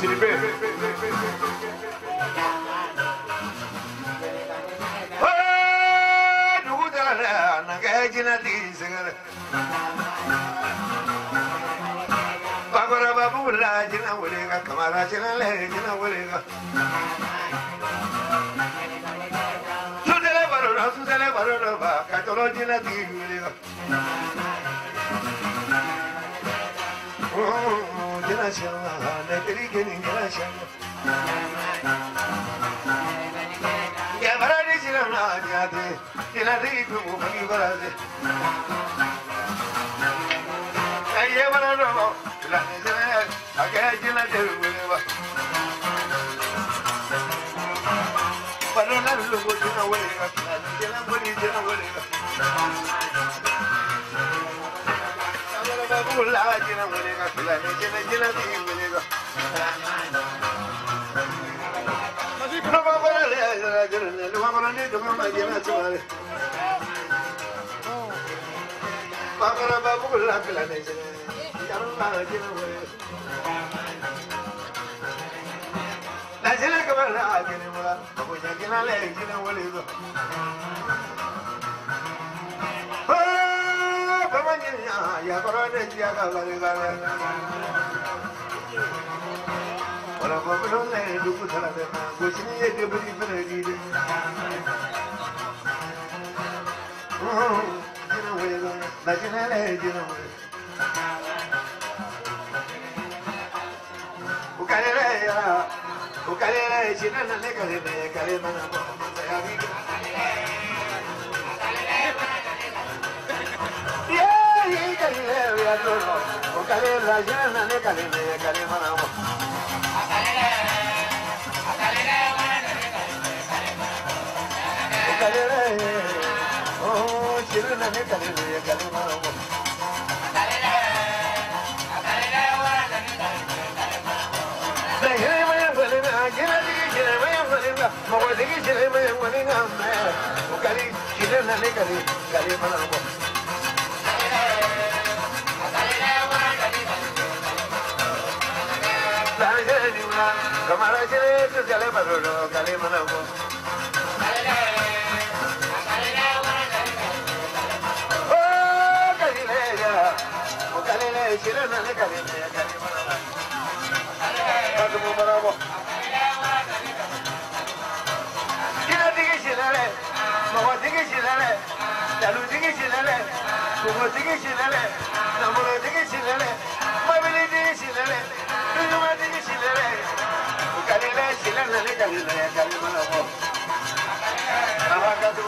Siribe. Jinati singere Bagora babula jina wulega kamara jina le jina wulega Sudele barora ba katoro jinati wulega Jina shama ne teri geni jina shama Yabarani jina na jate jina di kumu bagi barade Aye barano la jina aga jina deru wulega Barona lugo jina wulega jina buri jina wulega Babula jina wulega jina jina di wulega No babala jina no babala ni do ma jina chwale Babala babula jina jina jina wulega La jina kabala jina mula babula jina le jina wulega Ya corona ya gala Ora bablo le duku thala de ma gochini ye de bari bari de Jina wega la jina le jina wega Ukale jina na ne kale mana ya vi Okale la jana ne kale mana mo Okale oh chirna ne kale mana mo Dai mai bale na jina mai bale na mo digi jina mai bale na Okale chirna ne kale mana mo Kamara jere to jale barolo kale manamo Oh kale ya o kale jere na ne kale manamo Adu manamo Kila digi jere mo digi jere dalu digi jere mo digi jere namoro digi jere mabili digi jere Numa digi jere Kalila silana ne kalila ya kalima na mo. Abagadu.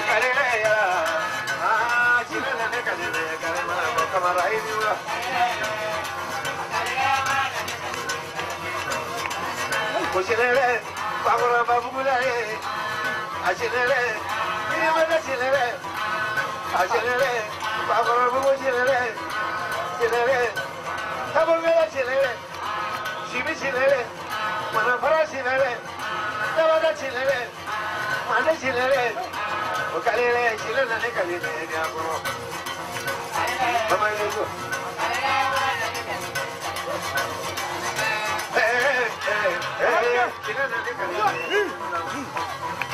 Kalila ya. Silana ne kalila ya kalima na mo kamara ini wa. Kusilele bagora babula ye. Asilele ini mana silele. Asilele bagora babula silele. Tabungala chilele, shibi chilele, manapara chilele, tabada chilele, mande chilele, okalele chilele nane kalele ni aguro. Mama yuko. Chilele nane kalele.